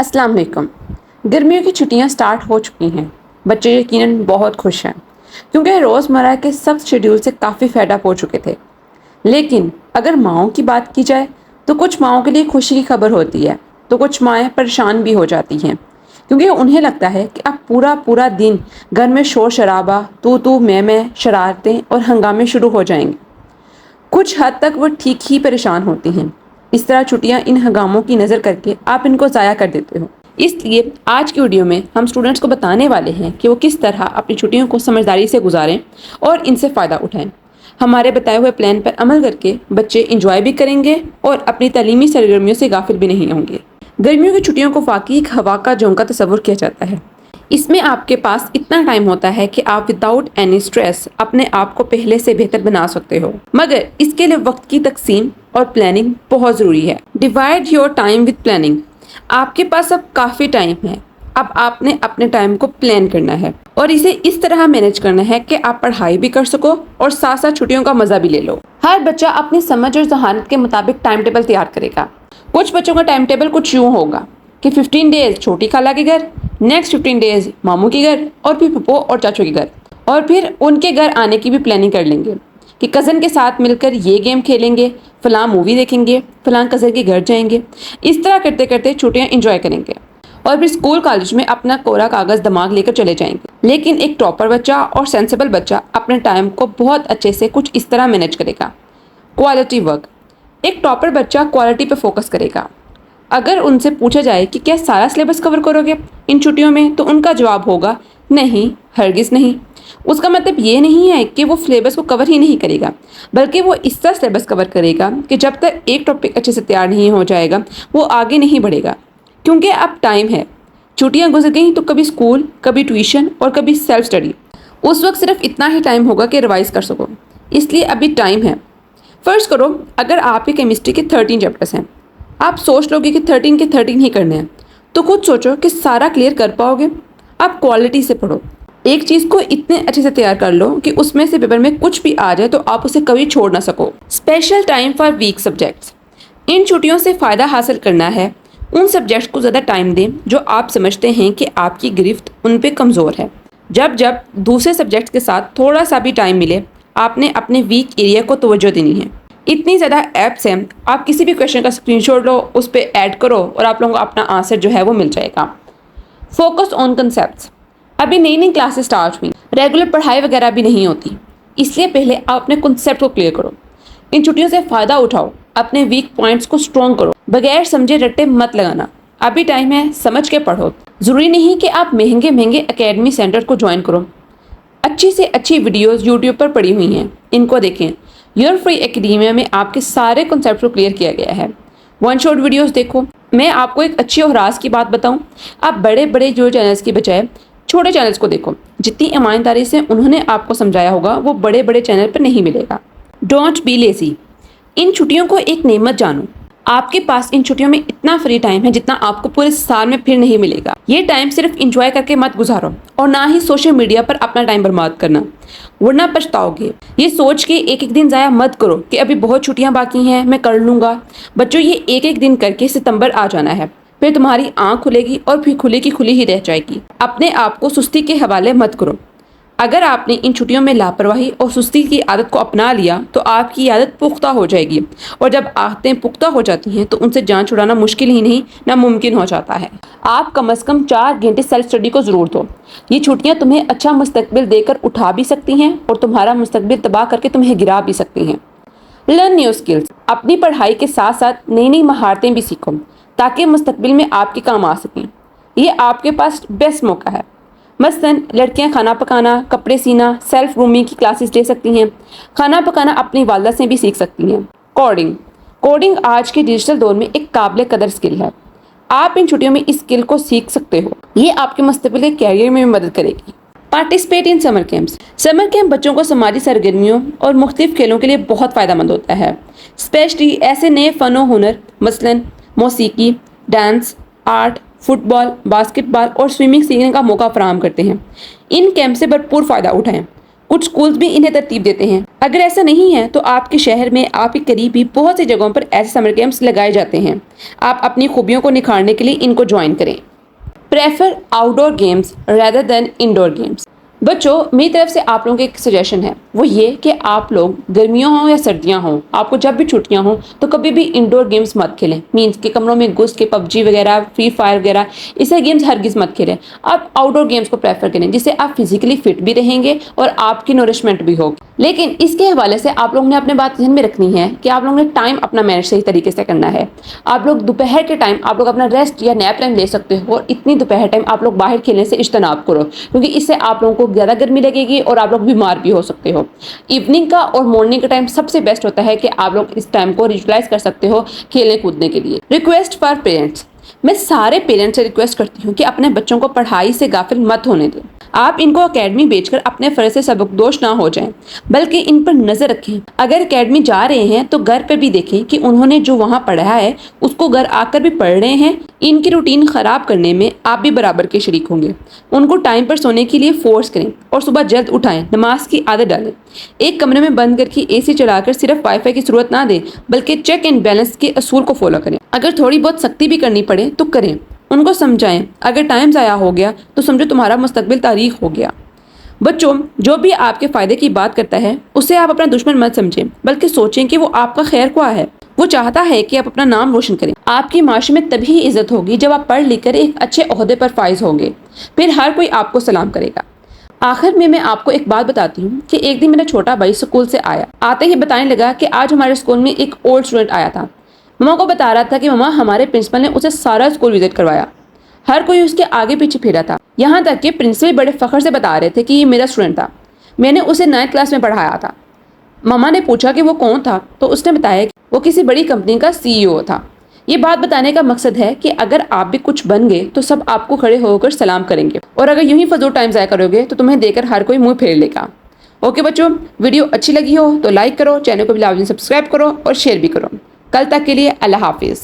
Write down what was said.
अस्सलाम वालेकुम। गर्मियों की छुट्टियां स्टार्ट हो चुकी हैं। बच्चे यकीनन बहुत खुश हैं क्योंकि रोज़मर्रा के सख्त शेड्यूल से काफ़ी फेड अप हो चुके थे। लेकिन अगर माओं की बात की जाए तो कुछ माओं के लिए खुशी की खबर होती है तो कुछ माएँ परेशान भी हो जाती हैं क्योंकि उन्हें लगता है कि अब पूरा पूरा दिन घर में शोर शराबा, तू तू मैं, शरारतें और हंगामे शुरू हो जाएंगे। कुछ हद तक वो ठीक ही परेशान होती हैं। इस तरह छुट्टियां इन हंगामों की नज़र करके आप इनको ज़ाया कर देते हो। इसलिए आज की वीडियो में हम स्टूडेंट्स को बताने वाले हैं कि वो किस तरह अपनी छुट्टियों को समझदारी से गुजारें और इनसे फ़ायदा उठाएं। हमारे बताए हुए प्लान पर अमल करके बच्चे इंजॉय भी करेंगे और अपनी तालीमी सरगर्मियों से गाफिल भी नहीं होंगे। गर्मियों की छुट्टियों को वाकई एक हवा का झोंका तस्वुर किया जाता है। इसमें आपके पास इतना टाइम होता है कि आप विदाउट एनी स्ट्रेस अपने आप को पहले से बेहतर बना सकते हो, मगर इसके लिए वक्त की तकसीम और प्लानिंग बहुत ज़रूरी है। Divide your time with planning. आपके पास अब काफ़ी टाइम है। अब आपने अपने टाइम को प्लान करना है और इसे इस तरह मैनेज करना है कि आप पढ़ाई भी कर सको और साथ साथ छुट्टियों का मज़ा भी ले लो। हर बच्चा अपनी समझ और जहानत के मुताबिक टाइम टेबल तैयार करेगा। कुछ बच्चों का टाइम टेबल कुछ यूँ होगा कि 15 डेज छोटी खाला के घर, नेक्स्ट 15 डेज मामू के घर और फिर पप्पो और चाचू के घर, और फिर उनके घर आने की भी प्लानिंग कर लेंगे कि कज़न के साथ मिलकर ये गेम खेलेंगे, फलां मूवी देखेंगे, फलां कज़न के घर जाएंगे। इस तरह करते करते छुट्टियां एंजॉय करेंगे और फिर स्कूल कॉलेज में अपना कोरा कागज़ दिमाग लेकर चले जाएंगे। लेकिन एक टॉपर बच्चा और सेंसिबल बच्चा अपने टाइम को बहुत अच्छे से कुछ इस तरह मैनेज करेगा। Quality work. एक टॉपर बच्चा क्वालिटी पर फोकस करेगा। अगर उनसे पूछा जाए कि क्या सारा सिलेबस कवर करोगे इन छुट्टियों में, तो उनका जवाब होगा नहीं, हरगिज़ नहीं। उसका मतलब ये नहीं है कि वो सिलेबस को कवर ही नहीं करेगा, बल्कि वो इस तरह सिलेबस कवर करेगा कि जब तक एक टॉपिक अच्छे से तैयार नहीं हो जाएगा वो आगे नहीं बढ़ेगा। क्योंकि अब टाइम है। छुट्टियाँ गुजर गई तो कभी स्कूल, कभी ट्यूशन और कभी सेल्फ स्टडी। उस वक्त सिर्फ इतना ही टाइम होगा कि रिवाइज कर सको, इसलिए अभी टाइम है। फर्ज करो अगर आपके केमिस्ट्री के 13 चैप्टर्स हैं, आप सोच लोगे कि 13 के 13 ही करने हैं, तो खुद सोचो कि सारा क्लियर कर पाओगे। आप क्वालिटी से पढ़ो। एक चीज़ को इतने अच्छे से तैयार कर लो कि उसमें से पेपर में कुछ भी आ जाए तो आप उसे कभी छोड़ ना सको। Special time for weak subjects. इन छुट्टियों से फ़ायदा हासिल करना है उन सब्जेक्ट्स को ज़्यादा टाइम दें जो आप समझते हैं कि आपकी गिरफ्त उन पे कमज़ोर है। जब जब दूसरे सब्जेक्ट्स के साथ थोड़ा सा भी टाइम मिले, आपने अपने वीक एरिया को तवज्जो देनी है। इतनी ज़्यादा ऐप्स हैं, आप किसी भी क्वेश्चन का स्क्रीनशॉट लो, उस पर ऐड करो और आप लोगों को अपना आंसर जो है वो मिल जाएगा। Focus on concepts. अभी नई नई क्लासेस स्टार्ट हुई, रेगुलर पढ़ाई वगैरह भी नहीं होती, इसलिए पहले आप अपने कंसेप्ट को क्लियर करो। इन छुट्टियों से फ़ायदा उठाओ, अपने वीक पॉइंट्स को स्ट्रॉन्ग करो। बगैर समझे रट्टे मत लगाना। अभी टाइम है, समझ के पढ़ो। ज़रूरी नहीं कि आप महंगे महंगे एकेडमी सेंटर को ज्वाइन करो। अच्छी से अच्छी वीडियोज़ यूट्यूब पर पड़ी हुई हैं, इनको देखें। योर फ्री एकेडमिया में आपके सारे कॉन्सेप्ट को क्लियर किया गया है। वन शॉट वीडियोस देखो। मैं आपको एक अच्छी और राज की बात बताऊं, आप बड़े बड़े जो चैनल्स की बजाय छोटे चैनल्स को देखो। जितनी ईमानदारी से उन्होंने आपको समझाया होगा वो बड़े बड़े चैनल पर नहीं मिलेगा। Don't be lazy. इन छुट्टियों को एक नेमत जानो। आपके पास इन छुट्टियों में इतना फ्री टाइम है जितना आपको पूरे साल में फिर नहीं मिलेगा। ये टाइम सिर्फ इंजॉय करके मत गुजारो और ना ही सोशल मीडिया पर अपना टाइम बर्बाद करना, वरना पछताओगे। ये सोच के एक एक दिन ज़ाया मत करो कि अभी बहुत छुट्टियां बाकी हैं, मैं कर लूँगा। बच्चों, ये एक एक दिन करके सितंबर आ जाना है, फिर तुम्हारी आँख खुलेगी और फिर खुली की खुली ही रह जाएगी। अपने आप को सुस्ती के हवाले मत करो। अगर आपने इन छुट्टियों में लापरवाही और सुस्ती की आदत को अपना लिया तो आपकी आदत पुख्ता हो जाएगी, और जब आदतें पुख्ता हो जाती हैं तो उनसे जान छुड़ाना मुश्किल ही नहीं, नामुमकिन हो जाता है। आप कम से कम 4 घंटे सेल्फ स्टडी को ज़रूर दो। ये छुट्टियां तुम्हें अच्छा मुस्तकबिल देकर उठा भी सकती हैं और तुम्हारा मुस्तकबिल तबाह करके तुम्हें गिरा भी सकती हैं। Learn new skills. अपनी पढ़ाई के साथ साथ नई नई महारतें भी सीखो ताकि मुस्तकबिल में आपके काम आ सकें। ये आपके पास बेस्ट मौका है। मसलन लड़कियां खाना पकाना, कपड़े सीना, सेल्फ ग्रूमिंग की क्लासेस ले सकती हैं। खाना पकाना अपनी वालदा से भी सीख सकती हैं। कोडिंग आज के डिजिटल दौर में एक काबिल कदर स्किल है। आप इन छुट्टियों में इस स्किल को सीख सकते हो। ये आपके मुस्तकबिल के कैरियर में भी मदद करेगी। Participate in summer camps. Summer camp बच्चों को समाजी सरगर्मियों और मुख्तलिफ खेलों के लिए बहुत फ़ायदेमंद होता है। स्पेशली ऐसे नए फ़न व हुनर, मसलन मौसीकी, डांस, आर्ट, फुटबॉल, बास्केटबॉल और स्विमिंग सीखने का मौका फराहम करते हैं। इन कैंप से भरपूर फ़ायदा उठाएं। कुछ स्कूल्स भी इन्हें तरतीब देते हैं। अगर ऐसा नहीं है तो आपके शहर में आपके करीब भी बहुत सी जगहों पर ऐसे समर कैंप्स लगाए जाते हैं। आप अपनी खूबियों को निखारने के लिए इनको ज्वाइन करें। Prefer outdoor games rather than indoor games. बच्चों, मेरी तरफ से आप लोगों को एक सजेशन है, वो ये कि आप लोग गर्मियों हों या सर्दियां हों, आपको जब भी छुट्टियां हों तो कभी भी इंडोर गेम्स मत खेलें। मीन्स के कमरों में घुस के पबजी वगैरह, फ्री फायर वगैरह ऐसे गेम्स हरगिज़ मत खेलें। आप आउटडोर गेम्स को प्रेफर करें, जिससे आप फिजिकली फिट भी रहेंगे और आपकी नरिशमेंट भी होगी। लेकिन इसके हवाले से आप लोगों ने अपने बात ध्यान में रखनी है कि आप लोगों ने टाइम अपना मैनेज सही तरीके से करना है। आप लोग दोपहर के टाइम आप लोग अपना रेस्ट या नैप टाइम ले सकते हो, और इतनी दोपहर टाइम आप लोग बाहर खेलने से इज्तनाब करो, क्योंकि इससे आप लोगों को ज़्यादा गर्मी लगेगी और आप लोग बीमार भी हो सकते हो। इवनिंग का और मॉर्निंग का टाइम सबसे बेस्ट होता है कि आप लोग इस टाइम को यूटिलाइज कर सकते हो खेलने कूदने के लिए। Request for parents. मैं सारे पेरेंट्स से रिक्वेस्ट करती हूँ कि अपने बच्चों को पढ़ाई से गाफिल मत होने दें। आप इनको एकेडमी भेजकर अपने फर्ज से सबकदोश ना हो जाएं, बल्कि इन पर नजर रखें। अगर एकेडमी जा रहे हैं तो घर पर भी देखें कि उन्होंने जो वहाँ पढ़ा है उसको घर आकर भी पढ़ रहे हैं। इनकी रूटीन खराब करने में आप भी बराबर के शरीक होंगे। उनको टाइम पर सोने के लिए फोर्स करें और सुबह जल्द उठाएं, नमाज की आदत डालें। एक कमरे में बंद करके एसी चलाकर सिर्फ वाईफाई की जरूरत ना दें, बल्कि चेक एंड बैलेंस के असूल को फॉलो करें। अगर थोड़ी बहुत सख्ती भी करनी पड़े तो करें, उनको समझाएं। अगर टाइम ज़ाया हो गया तो समझो तुम्हारा मुस्तकबिल तारीख हो गया। बच्चों, जो भी आपके फ़ायदे की बात करता है उसे आप अपना दुश्मन मत समझें, बल्कि सोचें कि वो आपका खैर ख्वाह है। वो चाहता है कि आप अपना नाम रोशन करें। आपकी माशरे में तभी इज्जत होगी जब आप पढ़ लिख कर एक अच्छे ओहदे पर फाइज होंगे, फिर हर कोई आपको सलाम करेगा। आखिर में मैं आपको एक बात बताती हूँ कि एक दिन मेरा छोटा भाई स्कूल से आया। आते ही बताने लगा कि आज हमारे स्कूल में एक ओल्ड स्टूडेंट आया था। मम्मा को बता रहा था कि मम्मा, हमारे प्रिंसिपल ने उसे सारा स्कूल विजिट करवाया। हर कोई उसके आगे पीछे फिरा था, यहाँ तक कि प्रिंसिपल बड़े फख्र से बता रहे थे कि ये मेरा स्टूडेंट था। मैंने उसे 9th क्लास में पढ़ाया था। मम्मा ने पूछा कि वो कौन था, तो उसने बताया कि वो किसी बड़ी कंपनी का CEO था। ये बात बताने का मकसद है कि अगर आप भी कुछ बन गए तो सब आपको खड़े होकर सलाम करेंगे, और अगर यूं ही फजूल टाइम ज़ाया करोगे तो तुम्हें देकर हर कोई मुंह फेर लेगा। ओके बच्चों, वीडियो अच्छी लगी हो तो लाइक करो, चैनल को भी लाजमी सब्सक्राइब करो और शेयर भी करो। कल तक के लिए अल्लाह हाफिज़।